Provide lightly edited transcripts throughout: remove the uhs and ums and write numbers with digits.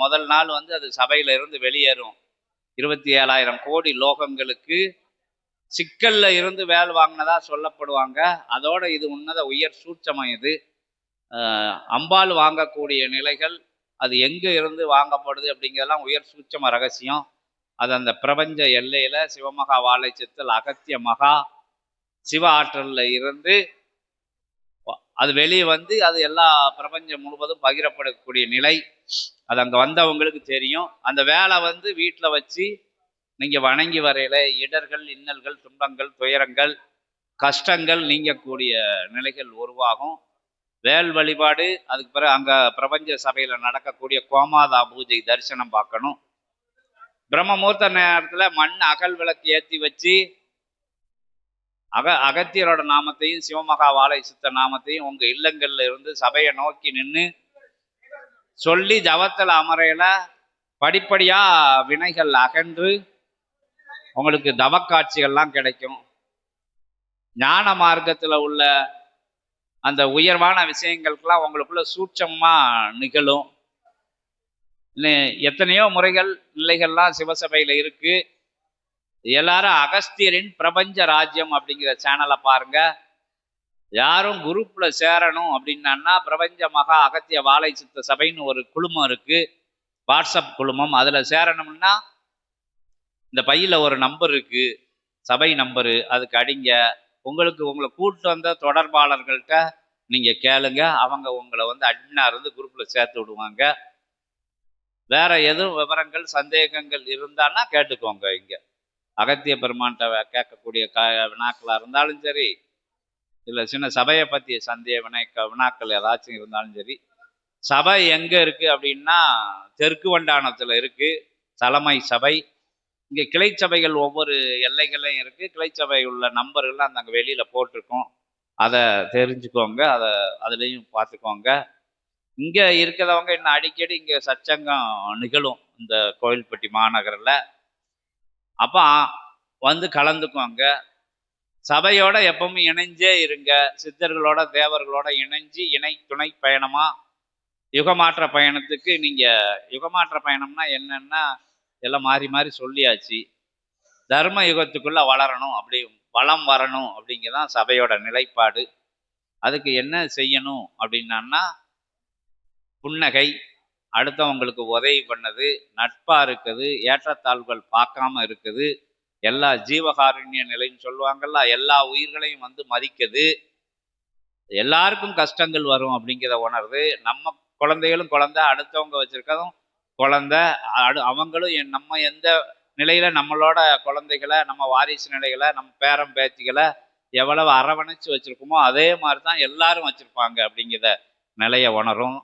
முதல் நாள் வந்து அது சபையில இருந்து வெளியேறும். 27,000 கோடி லோகங்களுக்கு சிக்கல்ல இருந்து வேல் வாங்கினதா சொல்லப்படுவாங்க. அதோட இது உன்னத உயர் சூட்சமம் இது. அம்பாள் வாங்கக்கூடிய நிலைகள் அது எங்க இருந்து வாங்கப்படுது அப்படிங்கிறதெல்லாம் உயர் சூட்சம ரகசியம். அது அந்த பிரபஞ்ச எல்லையில சிவமகா வாழைச்சத்தில் அகத்திய மகா சிவ ஆற்றல்ல இருந்து அது வெளியே வந்து அது எல்லா பிரபஞ்சம் முழுவதும் பகிரப்படக்கூடிய நிலை. அது அங்கே வந்தவங்களுக்கு தெரியும். அந்த வேலை வந்து வீட்டில் வச்சு நீங்கள் வணங்கி வரையில இடர்கள், இன்னல்கள், துன்பங்கள், துயரங்கள், கஷ்டங்கள் நீங்கக்கூடிய நிலைகள் உருவாகும். வேல் வழிபாடு, அதுக்கு பிறகு அங்கே பிரபஞ்ச சபையில் நடக்கக்கூடிய கோமாதா பூஜை தரிசனம் பார்க்கணும். பிரம்மமுகூர்த்த நேரத்தில் மண் அகல் விளக்கு ஏற்றி வச்சு அகத்தியரோட நாமத்தையும் சிவமகா வாழை சித்த நாமத்தையும் உங்க இல்லங்கள்ல இருந்து சபையை நோக்கி நின்று சொல்லி ஜபத்தில் அமரையில படிப்படியா வினைகள் அகன்று உங்களுக்கு தவக்காட்சிகள்லாம் கிடைக்கும். ஞான மார்க்கத்துல உள்ள அந்த உயர்வான விஷயங்களுக்கெல்லாம் உங்களுக்குள்ள சூட்சமா நிகழும். எத்தனையோ முறைகள் நிலைகள்லாம் சிவசபையில இருக்கு. எல்லாரும் அகஸ்தியரின் பிரபஞ்ச ராஜ்யம் அப்படிங்கிற சேனலை பாருங்க. யாரும் குரூப்ல சேரணும் அப்படின்னா பிரபஞ்ச மகா அகத்திய வாழை சித்த சபைன்னு ஒரு குழுமம் இருக்கு, வாட்ஸ்அப் குழுமம். அதுல சேரணும்னா இந்த பையில ஒரு நம்பர் இருக்கு, சபை நம்பரு. அதுக்கு அடிங்க. உங்களை கூட்டு வந்த தொடர்பாளர்கள்ட்ட நீங்க கேளுங்க. அவங்க உங்களை வந்து அட்மினா இருந்து குரூப்ல சேர்த்து விடுவாங்க. வேற எதுவும் விவரங்கள் சந்தேகங்கள் இருந்தான்னா கேட்டுக்கோங்க. இங்க அகத்திய பெருமான்கிட்ட கேட்கக்கூடிய வினாக்களா இருந்தாலும் சரி, இல்லை சின்ன சபையை பற்றிய சந்தேக வினாக்கள் ஏதாச்சும் இருந்தாலும் சரி. சபை எங்கே இருக்குது அப்படின்னா தெற்கு வண்டானத்தில் இருக்குது தலைமை சபை. இங்கே கிளை சபைகள் ஒவ்வொரு எல்லைகளையும் இருக்குது. கிளை சபை உள்ள நம்பர்கள்லாம் அந்த அங்கே வெளியில் போட்டிருக்கோம். அதை தெரிஞ்சுக்கோங்க, அதுலேயும் பார்த்துக்கோங்க. இங்கே இருக்கிறவங்க இன்னும் அடிக்கடி இங்கே சச்சங்கம் நிகழும் இந்த கோவில்பட்டி மாநகரில். அப்போ வந்து கலந்துக்குவாங்க. சபையோட எப்பவுமே இணைஞ்சே இருங்க. சித்தர்களோட தேவர்களோட இணைஞ்சு துணை பயணமா யுகமாற்ற பயணத்துக்கு நீங்க யுகமாற்ற பயணம்னா என்னன்னா எல்லாம் மாறி மாறி சொல்லியாச்சு. தர்ம யுகத்துக்குள்ள வளரணும், அப்படி வளம் வரணும் அப்படிங்கதான் சபையோட நிலைப்பாடு. அதுக்கு என்ன செய்யணும் அப்படின்னா புன்னகை, அடுத்தவங்களுக்கு உதவி பண்ணது, நட்பா இருக்குது, ஏற்றத்தாழ்வுகள் பார்க்காம இருக்குது, எல்லா ஜீவகாருண்ய நிலைன்னு சொல்லுவாங்கல்ல, எல்லா உயிர்களையும் வந்து மதிக்குது, எல்லாருக்கும் கஷ்டங்கள் வரும் அப்படிங்கிறத உணர்வு. நம்ம குழந்தைகளும் குழந்தை, அடுத்தவங்க வச்சிருக்கதும் குழந்தை, அவங்களும் நம்ம எந்த நிலையில நம்மளோட குழந்தைகளை, நம்ம வாரிசு நிலைகளை, நம்ம பேரம் பேத்திகளை எவ்வளவு அரவணைச்சு வச்சிருக்கோமோ அதே மாதிரி தான் எல்லாரும் வச்சிருப்பாங்க அப்படிங்கிற நிலையை உணரும்.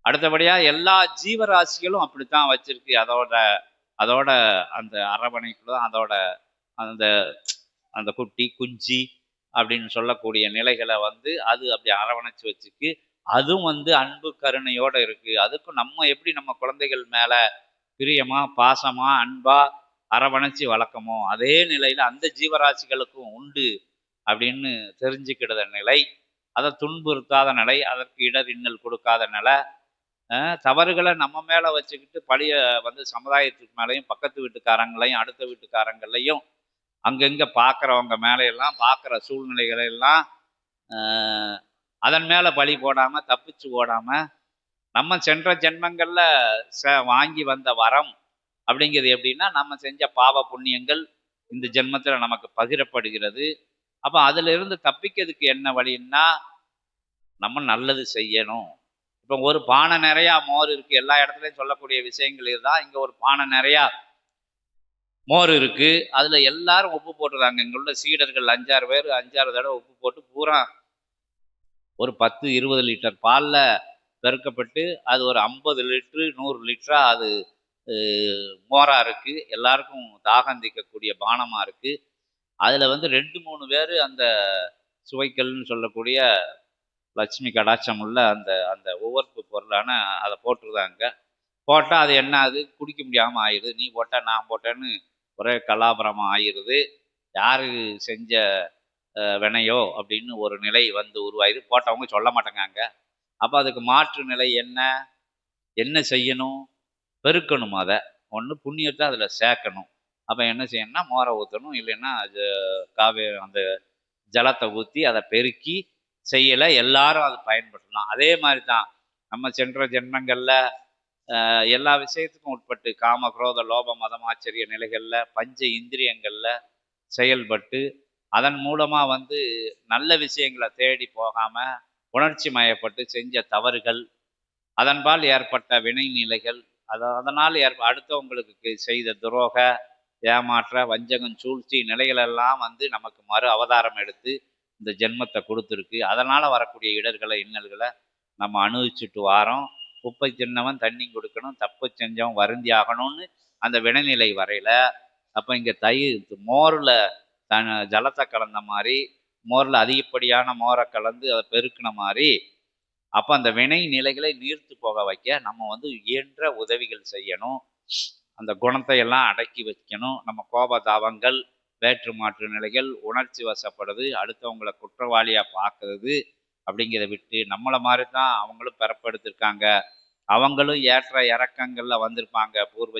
அடுத்தபடியா எல்லா ஜீவராசிகளும் அப்படித்தான் வச்சிருக்கு. அதோட அந்த அரவணைக்குள்ள அதோட அந்த அந்த குட்டி குஞ்சி அப்படின்னு சொல்லக்கூடிய நிலைகளை வந்து அது அப்படி அரவணைச்சு வச்சுக்கு. அதுவும் வந்து அன்பு கருணையோட இருக்கு. அதுக்கும் நம்ம எப்படி நம்ம குழந்தைகள் மேல பிரியமா பாசமா அன்பா அரவணைச்சு வளர்க்கமோ அதே நிலையில அந்த ஜீவராசிகளுக்கும் உண்டு அப்படின்னு தெரிஞ்சுக்கிடுத நிலை. அதை துன்புறுத்தாத நிலை, அதற்கு இடர் இன்னல் கொடுக்காத நிலை. தவறுகளை நம்ம மேல வச்சுக்கிட்டு பழிய வந்து சமுதாயத்துக்கு மேலேயும் பக்கத்து வீட்டுக்காரங்களையும் அடுத்த வீட்டுக்காரங்களையும் அங்கங்க பார்க்குறவங்க மேலையெல்லாம் பார்க்குற சூழ்நிலைகளெல்லாம் அதன் மேலே பழி போடாமல் தப்பிச்சு ஓடாமல் நம்ம சென்ற ஜென்மங்களில் வாங்கி வந்த வரம் அப்படிங்கிறது எப்படின்னா நம்ம செஞ்ச பாவ புண்ணியங்கள் இந்த ஜென்மத்தில் நமக்கு பகிரப்படுகிறது. அப்போ அதிலிருந்து தப்பிக்கிறதுக்கு என்ன வழின்னா நம்ம நல்லது செய்யணும். இப்போ ஒரு பானை நிறையா மோர் இருக்குது, எல்லா இடத்துலையும் சொல்லக்கூடிய விஷயங்கள் இதுதான். இங்கே ஒரு பானை நிறையா மோர் இருக்குது, அதில் எல்லாரும் உப்பு போட்டுறாங்க. இங்கே உள்ள சீடர்கள் 5-6 பேர் 5-6 தடவை உப்பு போட்டு பூரா ஒரு 10-20 லிட்டர் பாலில் பெருக்கப்பட்டு அது ஒரு 50 லிட்ரு 100 லிட்டரா அது மோராக இருக்குது. எல்லாருக்கும் தாகம் தீர்க்கக்கூடிய பானமாக இருக்குது. அதில் வந்து 2-3 பேர் அந்த சுவைக்கல்னு சொல்லக்கூடிய லட்சுமி கடாட்சம் உள்ள அந்த அந்த ஒவ்வொரு பொருளான அதை போட்டுருந்தாங்க. போட்டால் அது என்ன ஆகுது, குடிக்க முடியாமல் ஆயிடுது. நீ போட்ட நான் போட்டேன்னு ஒரே கலாபரமாக ஆயிடுது. யாரு செஞ்ச வினையோ அப்படின்னு ஒரு நிலை வந்து உருவாயிது. போட்டவங்க சொல்ல மாட்டேங்காங்க. அப்போ அதுக்கு மாற்று நிலை என்ன செய்யணும்? பெருக்கணும். அதை ஒன்று புண்ணியத்தை அதில் சேர்க்கணும். அப்போ என்ன செய்யணும்னா மோரை ஊற்றணும், இல்லைன்னா அது அந்த ஜலத்தை ஊற்றி அதை பெருக்கி செய்யலை எல்லாரும் அதை பயன்படுத்தலாம். அதே மாதிரி தான் நம்ம சென்ற ஜென்மங்களில் எல்லா விஷயத்துக்கும் உட்பட்டு காம குரோத லோப மதம் ஆச்சரிய நிலைகளில் பஞ்ச இந்திரியங்களில் செயல்பட்டு அதன் மூலமாக வந்து நல்ல விஷயங்களை தேடி போகாமல் உணர்ச்சி மயப்பட்டு செஞ்ச தவறுகள், அதன்பால் ஏற்பட்ட வினை நிலைகள், அதனால் அடுத்தவங்களுக்கு செய்த துரோக ஏமாற்ற வஞ்சகம் சூழ்ச்சி நிலைகளெல்லாம் வந்து நமக்கு மறு அவதாரம் எடுத்து இந்த ஜென்மத்தை கொடுத்துருக்கு. அதனால் வரக்கூடிய இடர்களை இன்னல்களை நம்ம அனுபவிச்சுட்டு வாரோம். குப்பை தின்னவன் தண்ணி கொடுக்கணும், தப்பு செஞ்சவன் வருந்தி ஆகணும்னு அந்த வினைநிலை வரையில். அப்போ இங்கே மோரில் ஜலத்தை கலந்த மாதிரி, மோரில் அதிகப்படியான மோரை கலந்து அதை பெருக்கின மாதிரி, அப்போ அந்த வினை நிலைகளை நீர்த்து போக வைக்க நம்ம வந்து இயன்ற உதவிகள் செய்யணும். அந்த குணத்தை எல்லாம் அடக்கி வைக்கணும். நம்ம கோபதாபங்கள், வேற்று மாற்று நிலைகள், உணர்ச்சி வசப்படுறது, அடுத்தவங்களை குற்றவாளியாக பார்க்கறது அப்படிங்கிறத விட்டு நம்மளை மாதிரி தான் அவங்களும் பிறப்பெடுத்திருக்காங்க. அவங்களும் ஏற்ற இறக்கங்களில் வந்திருப்பாங்க. பூர்வ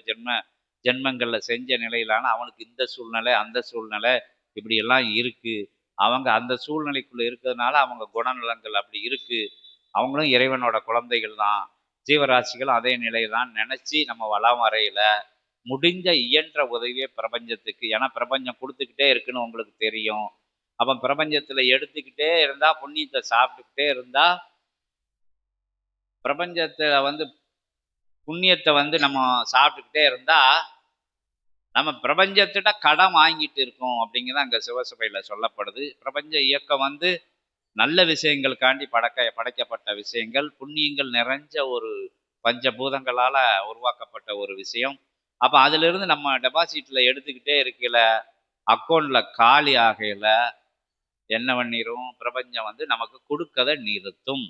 ஜென்மங்களில் செஞ்ச நிலையிலான அவனுக்கு இந்த சூழ்நிலை அந்த சூழ்நிலை இப்படியெல்லாம் இருக்குது. அவங்க அந்த சூழ்நிலைக்குள்ளே இருக்கிறதுனால அவங்க குணநலங்கள் அப்படி இருக்குது. அவங்களும் இறைவனோட குழந்தைகள் தான், ஜீவராசிகளும் அதே நிலை தான் நினச்சி நம்ம வளம் வரையில் முடிஞ்ச இயன்ற உதவியே பிரபஞ்சத்துக்கு. ஏன்னா பிரபஞ்சம் கொடுத்துக்கிட்டே இருக்குன்னு உங்களுக்கு தெரியும். அப்போ பிரபஞ்சத்தில் எடுத்துக்கிட்டே இருந்தால், புண்ணியத்தை சாப்பிட்டுக்கிட்டே இருந்தால், பிரபஞ்சத்தில் வந்து புண்ணியத்தை வந்து நம்ம சாப்பிட்டுக்கிட்டே இருந்தால் நம்ம பிரபஞ்சத்திட்ட கடன் வாங்கிட்டு இருக்கோம் அப்படிங்கிறது அங்கே சிவசபையில் சொல்லப்படுது. பிரபஞ்ச இயக்கம் வந்து நல்ல விஷயங்களுக்காண்டி படைக்கப்பட்ட விஷயங்கள், புண்ணியங்கள் நிறைஞ்ச ஒரு பஞ்சபூதங்களால் உருவாக்கப்பட்ட ஒரு விஷயம். அப்போ அதிலிருந்து நம்ம டெபாசிட்டில் எடுத்துக்கிட்டே இருக்கல, அக்கௌண்ட்டில் காலி ஆகையில் என்ன பண்ணிடும், பிரபஞ்சம் வந்து நமக்கு கொடுக்கதை நிறுத்தும்.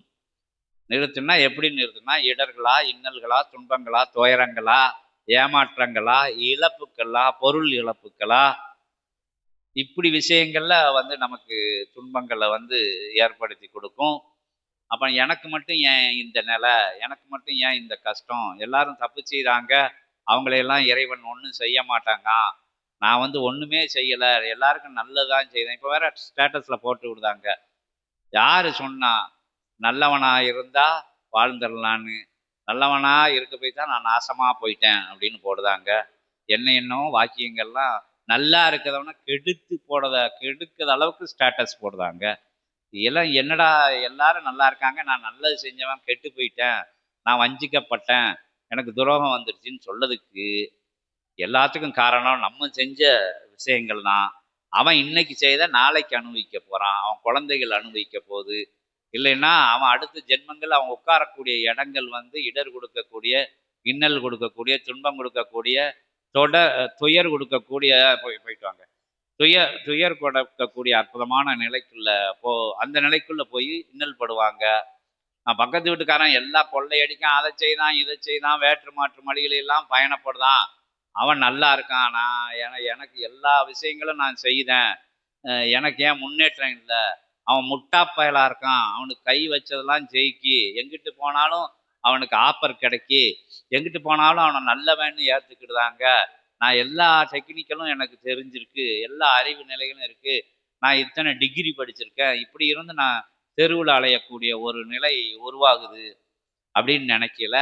நிறுத்துனா எப்படி நிறுத்துனா, இடர்களா, இன்னல்களா, துன்பங்களா, துயரங்களா, ஏமாற்றங்களா, இழப்புக்களா, பொருள் இழப்புக்களா, இப்படி விஷயங்கள்ல வந்து நமக்கு துன்பங்களை வந்து ஏற்படுத்தி கொடுக்கும். அப்போ எனக்கு மட்டும் ஏன் இந்த நிலை, எனக்கு மட்டும் ஏன் இந்த கஷ்டம், எல்லாரும் தப்பு செய்கிறாங்க, அவங்களையெல்லாம் இறைவன் ஒன்றும் செய்ய மாட்டாங்க, நான் வந்து ஒன்றுமே செய்யலை, எல்லாருக்கும் நல்லதான் செய்தேன். இப்போ வேற ஸ்டேட்டஸில் போட்டு விடுதாங்க, யார் சொன்னா நல்லவனாக இருந்தால் வாழ்ந்துடலான்னு, நல்லவனாக இருக்க போய் தான் நான் நாசமாக போயிட்டேன் அப்படின்னு போடுதாங்க. என்னென்னோ வாக்கியங்கள்லாம் நல்லா இருக்கிறவன கெடுக்கிற அளவுக்கு ஸ்டேட்டஸ் போடுதாங்க. எல்லாம் என்னடா எல்லாரும் நல்லா இருக்காங்க, நான் நல்லது செஞ்சவன் கெட்டு போயிட்டேன், நான் வஞ்சிக்கப்பட்டேன், எனக்கு துரோகம் வந்துருச்சுன்னு சொல்லதுக்கு எல்லாத்துக்கும் காரணம் நம்ம செஞ்ச விஷயங்கள் தான். அவன் இன்னைக்கு செய்த நாளைக்கு அனுபவிக்க போகிறான், அவன் குழந்தைகள் அனுபவிக்க போகுது. இல்லைன்னா அவன் அடுத்த ஜென்மங்கள் அவன் உட்காரக்கூடிய இடங்கள் வந்து இடர் கொடுக்கக்கூடிய, இன்னல் கொடுக்கக்கூடிய, துன்பம் கொடுக்கக்கூடிய, துயர் கொடுக்கக்கூடிய போயிட்டு வாங்க துயர் கொடுக்கக்கூடிய அற்புதமான நிலைக்குள்ள அந்த நிலைக்குள்ள போய் இன்னல் படுவாங்க. நான் பக்கத்து வீட்டுக்காரன் எல்லாம் கொள்ளையடிக்கான், அதை செய்தான் இதை செய்தான், வேற்று மாற்று மொழிகளெல்லாம் பயணப்படுதான், அவன் நல்லா இருக்கான், எனக்கு எல்லா விஷயங்களும் நான் செய்தேன், எனக்கு ஏன் முன்னேற்றம் இல்லை, அவன் முட்டா பயலாக இருக்கான், அவனுக்கு கை வச்சதெல்லாம் ஜெயிக்கி, எங்கிட்டு போனாலும் அவனுக்கு ஆப்பர் கிடைக்கி, எங்கிட்டு போனாலும் அவனை நல்லவன்னு ஏற்றுக்கிடுதாங்க, நான் எல்லா டெக்னிக்கலும் எனக்கு தெரிஞ்சிருக்கு, எல்லா அறிவு நிலைகளும் இருக்குது, நான் இத்தனை டிகிரி படிச்சிருக்கேன், இப்படி இருந்து நான் தெருவில் அலையக்கூடிய ஒரு நிலை உருவாகுது அப்படின்னு நினைக்கல,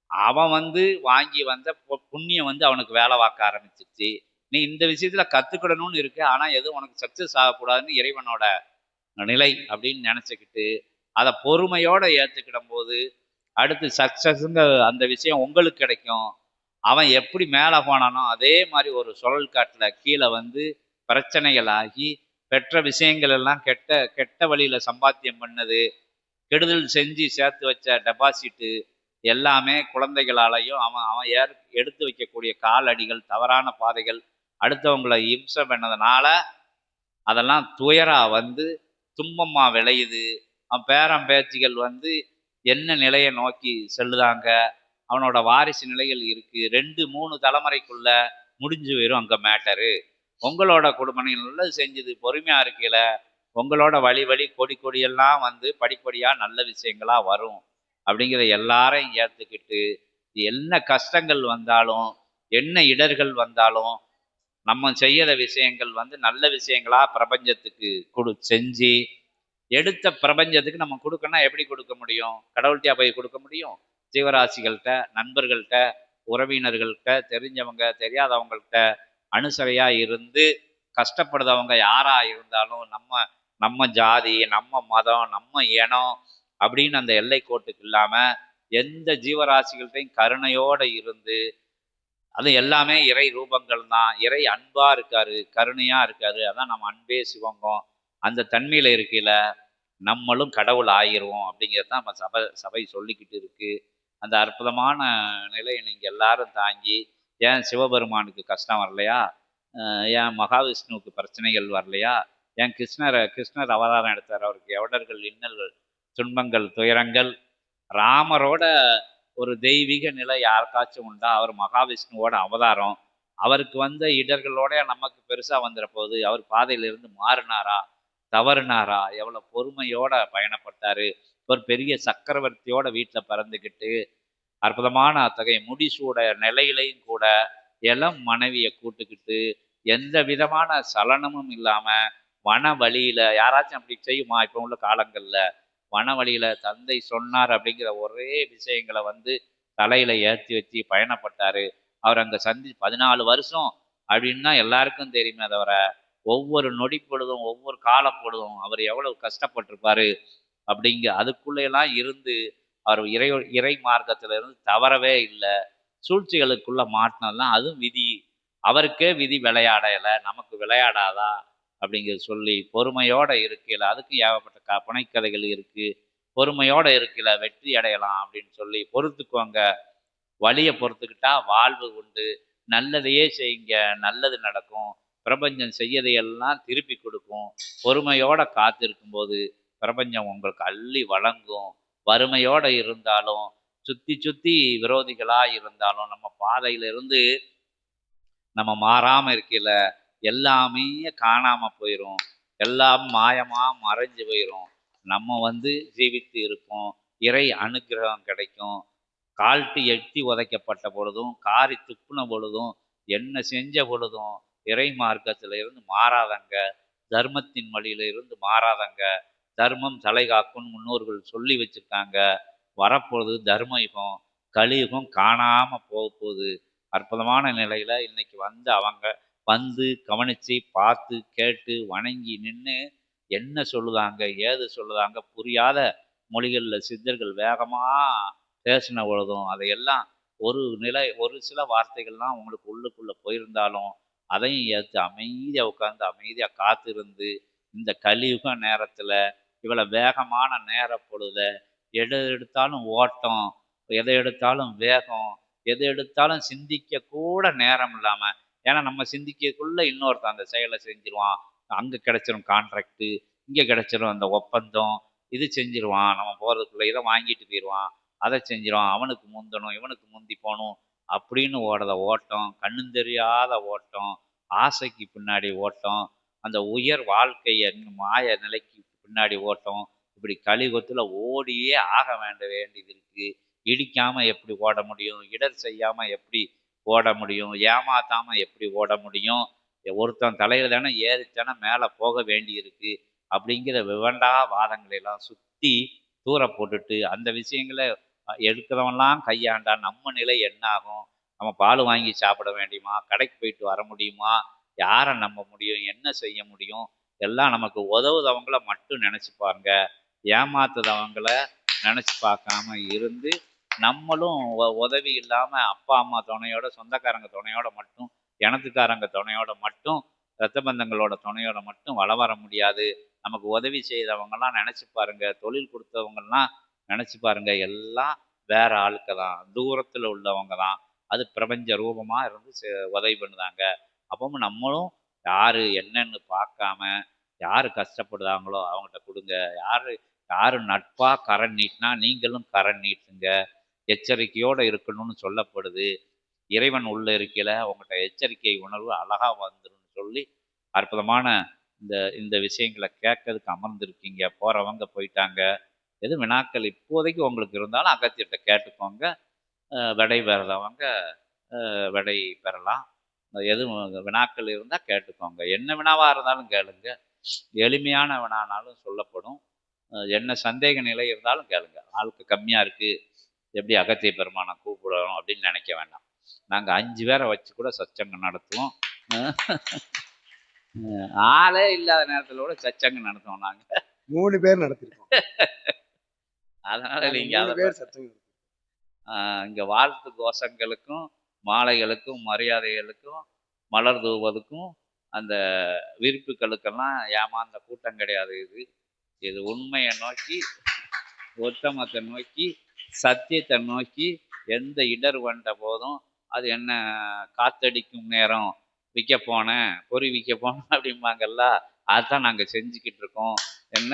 அவன் வந்து வாங்கி வந்த புண்ணியம் வந்து அவனுக்கு வேலை பார்க்க ஆரம்பிச்சிருச்சு. நீ இந்த விஷயத்தில் கற்றுக்கிடணும்னு இருக்கு, ஆனால் எதுவும் உனக்கு சக்ஸஸ் ஆகக்கூடாதுன்னு இறைவனோட நிலை அப்படின்னு நினச்சிக்கிட்டு அதை பொறுமையோடு ஏற்றுக்கிடும் போது அடுத்து சக்ஸஸுங்க அந்த விஷயம் உங்களுக்கு கிடைக்கும். அவன் எப்படி மேலே போனானோ அதே மாதிரி ஒரு சுழல் காட்டில் கீழே வந்து பிரச்சனைகள் ஆகி பெற்ற விஷயங்கள் எல்லாம் கெட்ட கெட்ட வழியில் சம்பாத்தியம் பண்ணது, கெடுதல் செஞ்சு சேர்த்து வச்ச டெபாசிட்டு எல்லாமே குழந்தைகளாலையும் அவன் அவன் எடுத்து வைக்கக்கூடிய காலடிகள், தவறான பாதைகள், அடுத்தவங்களை இம்சை பண்ணதுனால அதெல்லாம் துயரா வந்து துன்பமாக விளையுது. அவன் பேரன் பேத்திகள் வந்து என்ன நிலையை நோக்கி செல்லுதாங்க, அவனோட வாரிசு நிலைகள் இருக்குது, 2-3 தலைமுறைக்குள்ள முடிஞ்சு போயிடும் அங்கே மேட்டரு. உங்களோட குடும்பம் நல்லது செஞ்சது பொறுமையாக இருக்கையில் உங்களோட வழி கொடியெல்லாம் வந்து படிப்படியாக நல்ல விஷயங்களாக வரும் அப்படிங்கிறத எல்லாரையும் ஏற்றுக்கிட்டு என்ன கஷ்டங்கள் வந்தாலும், என்ன இடர்கள் வந்தாலும், நம்ம செய்யற விஷயங்கள் வந்து நல்ல விஷயங்களா பிரபஞ்சத்துக்கு செஞ்சு எடுத்த பிரபஞ்சத்துக்கு நம்ம கொடுக்கணும்னா எப்படி கொடுக்க முடியும்? கடவுள்ட்டயா போய் கொடுக்க முடியும்? ஜீவராசிகள்ட்ட, நண்பர்கள்ட்ட, உறவினர்கள்ட்ட, தெரிஞ்சவங்க, தெரியாதவங்கள்ட்ட அனுசரையா இருந்து கஷ்டப்படுறவங்க யாரா இருந்தாலும் நம்ம நம்ம ஜாதி, நம்ம மதம், நம்ம இனம் அப்படின்னு அந்த எல்லை கோட்டுக்கு இல்லாம எந்த ஜீவராசிகள்ட்டையும் கருணையோட இருந்து அது எல்லாமே இறை ரூபங்கள் தான். இறை அன்பா இருக்காரு, கருணையா இருக்காரு. அதான் நம்ம அன்பே சிவங்கம். அந்த தன்மையில இருக்கையில நம்மளும் கடவுள் ஆயிருவோம் அப்படிங்கிறது தான் நம்ம சபை சொல்லிக்கிட்டு இருக்கு. அந்த அற்புதமான நிலையை நீங்க எல்லாரும் தாங்கி, ஏன் சிவபெருமானுக்கு கஷ்டம் வரலையா? ஏன் மகாவிஷ்ணுவுக்கு பிரச்சனைகள் வரலையா? ஏன் கிருஷ்ணர் அவதாரம் எடுத்தார். அவருக்கு எவடர்கள், இன்னல்கள், துன்பங்கள், துயரங்கள் ராமரோட ஒரு தெய்வீக நிலை யாருக்காச்சும் உண்டா? அவர் மகாவிஷ்ணுவோட அவதாரம். அவருக்கு வந்த இடர்களோட நமக்கு பெருசா வந்துற போது, அவர் பாதையிலிருந்து மாறுனாரா? தவறுனாரா? எவ்வளவு பொறுமையோட பயணப்பட்டாரு. ஒரு பெரிய சக்கரவர்த்தியோட வீட்டுல பிறந்துக்கிட்டு, அற்புதமான அத்தகைய முடிசூட நிலையிலையும் கூட இளம் மனைவியை கூட்டுக்கிட்டு, எந்த விதமான சலனமும் இல்லாம, வன வழியில யாராச்சும் அப்படி செய்யுமா? இப்ப உள்ள காலங்கள்ல. வனவழியில தந்தை சொன்னார் அப்படிங்கிற ஒரே விஷயங்களை வந்து தலையில ஏற்றி வச்சு பயணப்பட்டாரு. அவர் அங்க 14 வருஷம் அப்படின்னு தான் எல்லாருக்கும் தெரியுமே தவிர, ஒவ்வொரு நொடி பொழுதும், ஒவ்வொரு கால பொழுதும் அவர் எவ்வளவு கஷ்டப்பட்டிருப்பாரு அதுக்குள்ள எல்லாம் இருந்து அவர் இறை மார்க்கத்துல இருந்து தவறவே இல்லை. சூழ்ச்சிகளுக்குள்ள மாட்டினதுலாம் அதுவும் விதி. அவருக்கே விதி விளையாடல, நமக்கு விளையாடாதா அப்படிங்கிறது சொல்லி பொறுமையோட இருக்கையில அதுக்கும் ஏகப்பட்ட புனைக்கதைகள் இருக்கு. பொறுமையோட இருக்கையில வெற்றி அடையலாம் அப்படின்னு சொல்லி பொறுத்துக்கோங்க. வழிய பொறுத்துக்கிட்டா வாழ்வு உண்டு. நல்லதையே செய்யுங்க, நல்லது நடக்கும். பிரபஞ்சம் செய்யதையெல்லாம் திருப்பி கொடுக்கும். பொறுமையோட காத்திருக்கும் போது பிரபஞ்சம் உங்களுக்கு அள்ளி வழங்கும். வறுமையோட இருந்தாலும், சுத்தி சுத்தி விரோதிகளா இருந்தாலும், நம்ம பாதையில இருந்து நம்ம மாறாம இருக்கையில எல்லாமே காணாம போயிரும். எல்லாம் மாயமா மறைஞ்சு போயிரும். நம்ம வந்து ஜீவித்து இருப்போம். இறை அனுக்கிரகம் கிடைக்கும். கால்ட்டு எட்டி உதைக்கப்பட்ட பொழுதும், காரி துப்புன பொழுதும், என்ன செஞ்ச பொழுதும், இறை மார்க்கத்துல இருந்து மாறாதங்க. தர்மத்தின் வழியில இருந்து மாறாதங்க. தர்மம் தலைகாக்கும்னு முன்னோர்கள் சொல்லி வச்சிருக்காங்க. வரப்போகுது தர்ம யுகம். கலியுகம் காணாம போகுது. அற்புதமான நிலையில இன்னைக்கு வந்து அவங்க வந்து கவனிச்சு, பார்த்து, கேட்டு, வணங்கி நின்னு என்ன சொல்லுதாங்க, ஏது சொல்லுதாங்க புரியாத மொழிகள்ல சித்தர்கள் வேகமா பேசின பொழுதும், அதையெல்லாம் ஒரு சில வார்த்தைகள்லாம் உங்களுக்கு உள்ளுக்குள்ள போயிருந்தாலும், அதையும் ஏத்து அமைதியா உட்கார்ந்து, அமைதியா காத்திருந்து, இந்த கலியுக நேரத்துல இவ்வளவு வேகமான நேர பொழுத எது எடுத்தாலும் ஓட்டம், எதை எடுத்தாலும் வேகம், எது எடுத்தாலும் சிந்திக்க கூட நேரம் இல்லாம, ஏன்னா நம்ம சிந்திக்கக்குள்ள இன்னொருத்தன் அந்த செயலை செஞ்சிருவான். அங்க கிடைச்சிரும் கான்ட்ராக்ட், இங்க கிடைச்சிரும் அந்த ஒப்பந்தம், இது செஞ்சிருவான். நம்ம போறதுக்குள்ள இதை வாங்கிட்டு போயிடுவான், அதை செஞ்சிருவான். அவனுக்கு முந்தணும், இவனுக்கு முந்தி போகணும் அப்படின்னு ஓடுற ஓட்டம், கண்ணும் தெரியாத ஓட்டம், ஆசைக்கு பின்னாடி ஓட்டம், அந்த உயர் வாழ்க்கைய மாய நிலைக்கு பின்னாடி ஓட்டம். இப்படி கலியுகத்துல ஓடியே ஆக வேண்டியது இருக்கு. இடிக்காம எப்படி ஓட முடியும்? இடர் செய்யாம எப்படி ஓட முடியும்? ஏமாத்தாம எப்படி ஓட முடியும்? ஒருத்தன் தலையில தானே ஏறித்தானே மேலே போக வேண்டி இருக்கு. அப்படிங்கிற விவண்டா வாதங்களை எல்லாம் சுத்தி தூர போட்டுட்டு அந்த விஷயங்களை எடுக்கிறவன்லாம் கையாண்டா நம்ம நிலை என்ன ஆகும்? நம்ம பால் வாங்கி சாப்பிட வேண்டியுமா? கடைக்கு போயிட்டு வர முடியுமா? யாரை நம்ப முடியும்? என்ன செய்ய முடியும்? எல்லாம் நமக்கு உதவுதவங்கள மட்டும் நினைச்சு பாருங்க. ஏமாத்துறவங்கள நினைச்சு பார்க்காம இருந்து நம்மளும் உதவி இல்லாம அப்பா அம்மா துணையோட, சொந்தக்காரங்க துணையோட மட்டும், இனத்துக்காரங்க துணையோட மட்டும், ரத்த பந்தங்களோட துணையோட மட்டும் வளம் வர முடியாது. நமக்கு உதவி செய்தவங்கலாம் நினைச்சு பாருங்க. தொழில் கொடுத்தவங்கலாம் நினைச்சு பாருங்க. எல்லாம் வேற ஆளுக்க தான், தூரத்துல உள்ளவங்க தான். அது பிரபஞ்ச ரூபமா இருந்து உதவி பண்ணுதாங்க. அப்பவும் நம்மளும் யாரு என்னன்னு பார்க்காம, யாரு கஷ்டப்படுறாங்களோ அவங்ககிட்ட கொடுங்க. யாரு யாரு நட்பா கரம் நீட்டினா நீங்களும் கரம் நீட்டுங்க. எச்சரிக்கையோட இருக்கணும்னு சொல்லப்படுது. இறைவன் உள்ள இருக்கையில உங்கள்கிட்ட எச்சரிக்கை உணர்வு அழகா வந்துரும்னு சொல்லி அற்புதமான இந்த இந்த விஷயங்களை கேட்கறதுக்கு அமர்ந்திருக்கீங்க. போறவங்க போயிட்டாங்க. எதுவும் வினாக்கள் இப்போதைக்கு உங்களுக்கு இருந்தாலும் அகத்தியர்கிட்ட கேட்டுக்கோங்க. விடை பெறதவங்க விடை பெறலாம். எதுவும் வினாக்கள் இருந்தால் கேட்டுக்கோங்க. என்ன வினாவாக இருந்தாலும் கேளுங்க. எளிமையான வினானாலும் சொல்லப்படும். என்ன சந்தேக நிலை இருந்தாலும் கேளுங்க. ஆளுக்கு கம்மியாக இருக்குது, எப்படி அகத்திய பெருமானை கூப்பிடணும் அப்படின்னு நினைக்க வேண்டாம். நாங்கள் 5 பேரை வச்சு கூட சச்சங்கம் நடத்துவோம். ஆளே இல்லாத நேரத்தில் கூட சச்சங்கம் நடத்துவோம். நாங்கள் 3 பேர் நடத்திருக்கோம். அதனால நீங்கள் இங்கே வாழ்த்து கோஷங்களுக்கும் மாலைகளுக்கும் மரியாதைகளுக்கும் மலர் தூவதுக்கும் அந்த விருப்புகளுக்கெல்லாம் ஏமாந்த கூட்டம் கிடையாது. இது உண்மையை நோக்கி, ஒத்தமத்தை நோக்கி, சத்தியத்தை நோக்கி எந்த இடர் வந்த போதும் அது என்ன காத்தடிக்கும் நேரம் விற்க போனேன், பொறி விற்க போனேன் அப்படிம்பாங்கல்ல, அதுதான் நாங்கள் செஞ்சுக்கிட்டு இருக்கோம். என்ன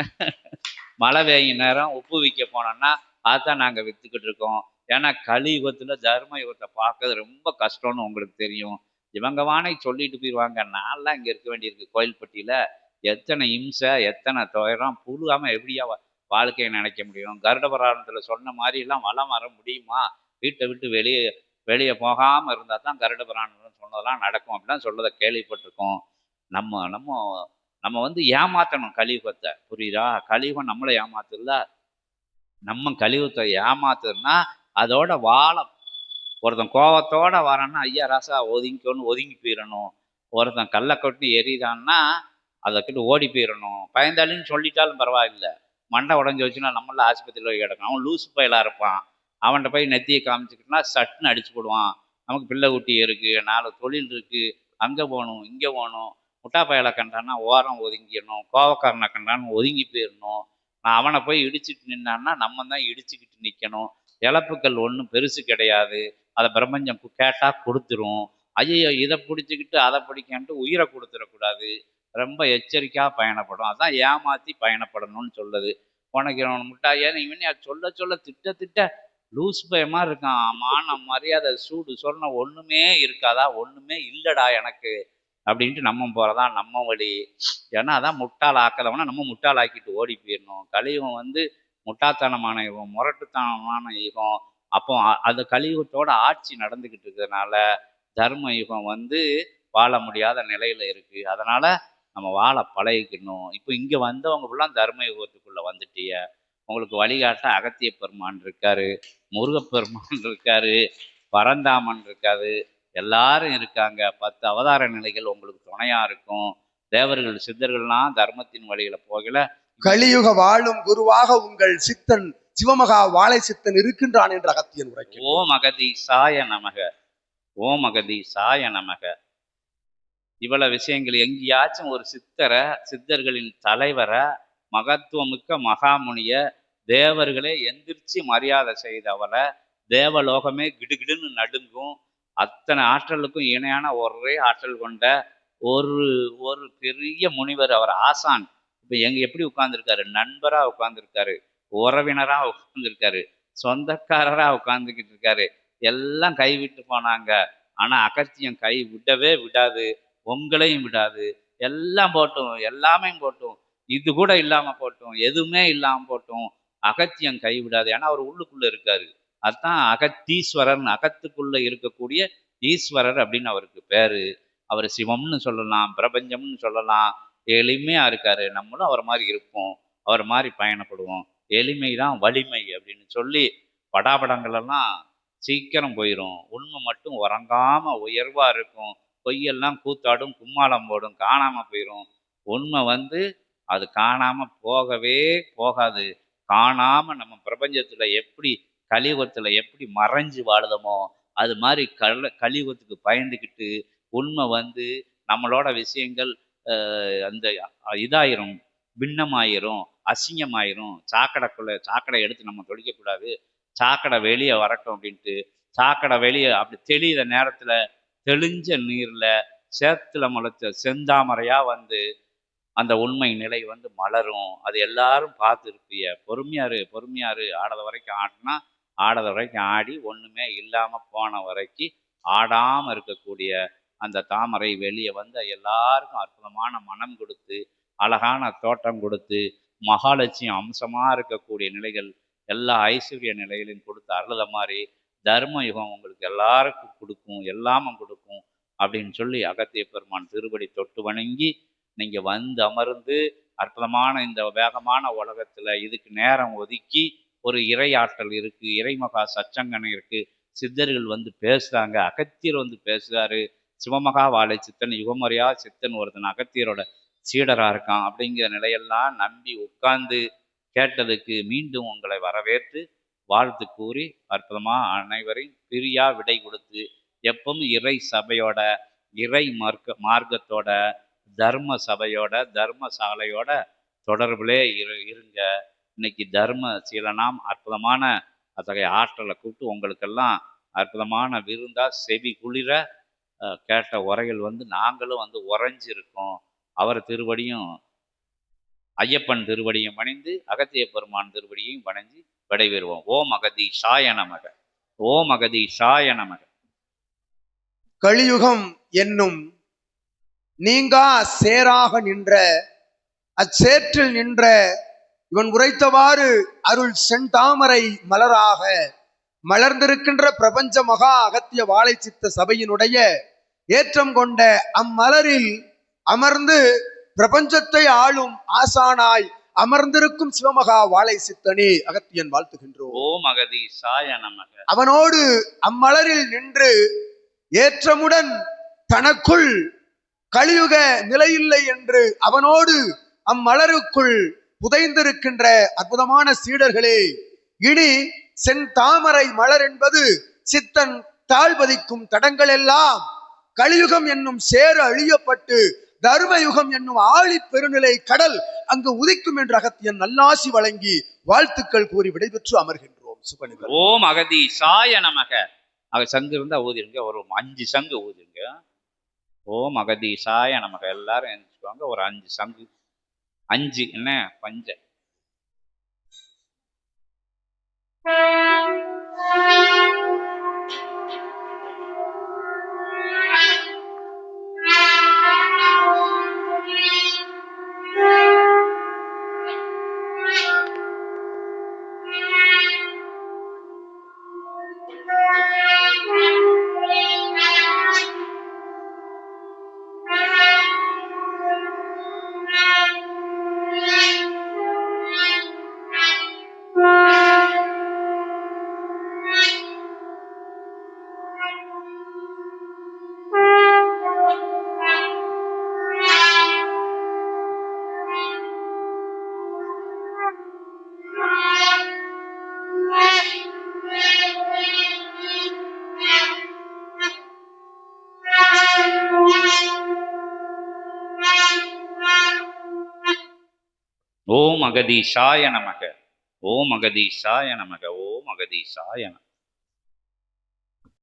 மழை பெய்யும் நேரம் உப்பு விற்க போனோம்னா அதுதான் நாங்கள் விற்றுக்கிட்டு இருக்கோம். ஏன்னா கலியுகத்தில் தர்ம யுகத்தை பார்க்கறது ரொம்ப கஷ்டம்னு உங்களுக்கு தெரியும். இவங்க வானை சொல்லிட்டு போயிடுவாங்க. நான்லாம் இங்கே இருக்க வேண்டியிருக்கு கோயில்பட்டியில். எத்தனை இம்சை, எத்தனை துயரம், புழுகாமல் எப்படியா வாழ்க்கையை நினைக்க முடியும்? கருட புராணத்தில் சொன்ன மாதிரிலாம் வளம் வர முடியுமா? வீட்டை விட்டு வெளியே போகாமல் இருந்தால் தான் கருட புராணம் சொன்னதெல்லாம் நடக்கும் அப்படிலாம் சொல்றதை கேள்விப்பட்டிருக்கோம். நம்ம நம்ம நம்ம வந்து ஏமாற்றணும் கலியுகத்தை, புரியுதா? கலியுகம் நம்மளை ஏமாத்துறல. நம்ம கலியுகத்தை ஏமாத்துறதுன்னா அதோட ஒருத்தன் கோவத்தோட வரான்னா ஐயா ராசா ஒதுங்கிக்கொண்டு ஒதுங்கி போயிடணும். ஒருத்தன் கல்லை கொட்டி எரியுதான்னா அதை கிட்ட ஓடி போயிடணும். பயந்தாளின்னு சொல்லிட்டாலும் பரவாயில்லை, மண்டை உடஞ்சி வச்சுன்னா நம்மள ஆஸ்பத்திரியில் போய் கிடக்கும். அவன் லூசு பயலாக இருப்பான். அவன்கிட்ட போய் நெத்தியை காமிச்சிக்கிட்டுனா சட்டுன்னு அடிச்சு போடுவான். நமக்கு பிள்ளை குட்டி இருக்குது, 4 தொழில் இருக்குது, அங்கே போகணும் இங்கே போகணும். முட்டா பயலை கண்டான்னா ஓரம் ஒதுங்கிடணும். கோவக்காரனை கண்டான்னு ஒதுங்கி போயிடணும். நான் அவனை போய் இடிச்சுட்டு நின்னான்னா நம்ம தான் இடிச்சுக்கிட்டு நிற்கணும். இழப்புக்கள் ஒன்றும் பெருசு கிடையாது. அதை பிரபஞ்சம் கேட்டால் கொடுத்துரும். ஐயோ இதை பிடிச்சிக்கிட்டு அதை பிடிக்கான்ட்டு உயிரை கொடுத்துடக்கூடாது. ரொம்ப எச்சரிக்கையாக பயணப்படும். அதான் ஏமாற்றி பயணப்படணும்னு சொல்லுது. உனக்கு முட்டாயேன்னு இவன் சொல்ல சொல்ல திட்ட லூஸ் பயமாக இருக்கான். மானம் மரியாதை சூடு சொன்ன ஒன்றுமே இருக்காதா? ஒன்றுமே இல்லைடா எனக்கு அப்படின்ட்டு நம்ம போகிறதா நம்ம வழி. ஏன்னா அதான் முட்டாள் ஆக்கிறவனா நம்ம முட்டாள் ஆக்கிட்டு ஓடி போயிடணும். கலியுகம் வந்து முட்டாள்தனமான யுகம், முரட்டுத்தனமான யுகம். அப்போ அது கலியுகத்தோட ஆட்சி நடந்துக்கிட்டு இருக்கிறதுனால தர்ம யுகம் வந்து வாழ முடியாத நிலையில இருக்கு. அதனால நம்ம வாழ பழகிக்கணும். இப்போ இங்க வந்தவங்க ஃபுல்லாக தர்ம யுகத்துக்குள்ள வந்துட்டிய. உங்களுக்கு வழிகாட்ட அகத்திய பெருமான் இருக்காரு, முருகப்பெருமான் இருக்காரு, பரந்தாமன் இருக்காரு, எல்லாரும் இருக்காங்க. 10 அவதார நிலைகள் உங்களுக்கு துணையா இருக்கும். தேவர்கள் சித்தர்கள்லாம் தர்மத்தின் வழியில போகல. கலியுக வாழும் குருவாக உங்கள் சித்தன் சிவமகா வாழை சித்தன் இருக்கின்றான் என்று அகத்தியன் உரைக்கும். ஓம் அகதீசாய நமக, ஓம் அகதீசாய நமக. இவ்வளவு விஷயங்கள் எங்கேயாச்சும் ஒரு சித்தர்களின் தலைவரை, மகத்துவமிக்க மகாமுனிய தேவர்களே எந்திரிச்சு மரியாதை செய்தவரை தேவலோகமே கிடுகிடுன்னு நடுங்கும். அத்தனை ஆற்றலுக்கும் இணையான ஒரே ஆற்றல் கொண்ட ஒரு பெரிய முனிவர், அவர் ஆசான். இப்போ எப்படி உட்கார்ந்துருக்காரு? நண்பரா உட்கார்ந்துருக்காரு, உறவினரா உட்கார்ந்துருக்காரு, சொந்தக்காரரா உட்கார்ந்துக்கிட்டு இருக்காரு. எல்லாம் கைவிட்டு போனாங்க. ஆனா அகத்தியம் கை விடவே விடாது, உங்களையும் விடாது. எல்லாம் போட்டும், எல்லாமே போட்டும், இது கூட இல்லாம போட்டும், எதுவுமே இல்லாம போட்டும், அகத்தியம் கை விடாது. ஏன்னா அவர் உள்ளுக்குள்ள இருக்காரு. அதுதான் அகத்தீஸ்வரர், அகத்துக்குள்ள இருக்கக்கூடிய ஈஸ்வரர் அப்படின்னு அவருக்கு பேரு. அவர் சிவம்னு சொல்லலாம், பிரபஞ்சம்னு சொல்லலாம். எளிமையா இருக்காரு. நம்மளும் அவர் மாதிரி இருப்போம், அவர் மாதிரி பயணப்படுவோம். எளிமைதான் வலிமை அப்படின்னு சொல்லி படாபடங்கள் எல்லாம் சீக்கிரம் போயிடும். உண்மை மட்டும் உறங்காம உயர்வா இருக்கும். பொய்யெல்லாம் கூத்தாடும், கும்மாளம் போடும், காணாம போயிடும். உண்மை வந்து அது காணாம போகவே போகாது. காணாம நம்ம பிரபஞ்சத்துல எப்படி கலியுகத்துல எப்படி மறைஞ்சு வாழுதமோ அது மாதிரி கலியுகத்துக்கு பயந்துக்கிட்டு உண்மை வந்து நம்மளோட விஷயங்கள் அந்த இதாயிரும், பின்னமாயிரும், அசிங்கமாயிரும். சாக்கடை எடுத்து நம்ம தொழிக்கக்கூடாது. சாக்கடை வெளியே வரட்டும் அப்படின்ட்டு சாக்கடை வெளியே அப்படி தெளிகிற நேரத்துல தெளிஞ்ச நீர்ல சேத்துல முளைச்ச செந்தாமரையா வந்து அந்த உண்மை நிலை வந்து மலரும். அது எல்லாரும் பார்த்துருப்பிய. பொறுமையாரு ஆடாத வரைக்கும் ஆடினா ஆடாத வரைக்கும் ஆடி ஒண்ணுமே இல்லாம போன வரைக்கும் ஆடாம இருக்கக்கூடிய அந்த தாமரை வெளியே வந்து எல்லாருக்கும் அற்புதமான மனம் கொடுத்து, அழகான தோட்டம் கொடுத்து, மகாலட்சுமி அம்சமா இருக்கக்கூடிய நிலைகள், எல்லா ஐஸ்வர்ய நிலைகளையும் கொடுத்து அருளத மாதிரி தர்ம யுகம் உங்களுக்கு எல்லாருக்கும் கொடுக்கும், எல்லாமும் கொடுக்கும் அப்படின்னு சொல்லி அகத்திய பெருமான் திருவடி தொட்டு வணங்கி நீங்கள் வந்து அமர்ந்து அற்புதமான இந்த வேகமான உலகத்தில் இதுக்கு நேரம் ஒதுக்கி ஒரு இறையாற்றல் இருக்குது, இறைமகா சச்சங்கனை இருக்குது, சித்தர்கள் வந்து பேசுகிறாங்க, அகத்தியர் வந்து பேசுகிறாரு, சிவமகா வாழை சித்தன் யுகமுறையா சித்தன் ஒருத்தன் அகத்தியரோட சீடராக இருக்கான் அப்படிங்கிற நிலையெல்லாம் நம்பி உட்கார்ந்து கேட்டதுக்கு மீண்டும் உங்களை வரவேற்று வாழ்த்து கூறி அற்புதமாக அனைவரையும் பிரியா விடை கொடுத்து எப்பவும் இறை சபையோட இறை மார்க்கத்தோட தர்ம சபையோட தர்மசாலையோட தொடர்பிலே இருங்க. இன்னைக்கு தர்ம சீலனாம் அற்புதமான அத்தகைய ஆற்றலை கூப்பிட்டு உங்களுக்கெல்லாம் அற்புதமான விருந்தா செவி குளிர கேட்ட உரைகள் வந்து நாங்களும் வந்து உறைஞ்சிருக்கோம். அவர் திருவடியும் ஐயப்பன் திருவடியும் பணிந்து அகத்திய பெருமான் திருவடியையும் வணங்கி விடைபெறுவோம். ஓம் அகதீஷாய நமக. ஓம் அகதீஷாய நமக. கலியுகம் என்னும் நீங்கா சேராக நின்ற அச்சேற்றில் நின்ற இவன் உரைத்தவாறு அருள் செந்தாமரை மலராக மலர்ந்திருக்கின்ற பிரபஞ்ச மகா அகத்திய வாழை சித்த சபையினுடைய ஏற்றம் கொண்ட அம்மலரில் அமர்ந்து பிரபஞ்சத்தை ஆளும் ஆசானாய் அமர்ந்திருக்கும் சிவமகா வாழை சித்தனே அகத்தியன் வாழ்த்துகின்றோம். ஓம் அகதீஷாய நமக. அவனோடு அம்மலரில் நின்று ஏற்றமுடன் தனக்குள் கலியுக நிலையில்லை என்று அவனோடு அம்மலருக்குள் புதைந்திருக்கின்ற அற்புதமான சீடர்களே, இனி செந்தாமரை மலர் என்பது சித்தன் தாழ்வதிக்கும் தடங்கள் எல்லாம் கலியுகம் என்னும் சேர அழியப்பட்டு தர்மயுகம் என்னும் ஆழி பெருநிலை கடல் அங்கு உதிக்கும் என்று அகத்தியன் நல்லாசி வழங்கி வாழ்த்துக்கள் கூறி விடைபெற்று அமர்கின்றோம். சுபனிகள். ஓம் அகதீஷாய நமக. சங்கு இருந்தா ஊதிருங்க, ஒரு 5 சங்கு ஊதிருங்க. ஓம் அகதீஷாய நமக. எல்லாரும் எழுந்துக்குவாங்க, ஒரு 5 சங்கு. 5 என்ன பஞ்ச. ஓம் அகதீஷாய நமக. ஓம் அகதீஷாய நமக. ஓம் அகதீஷாய நமக.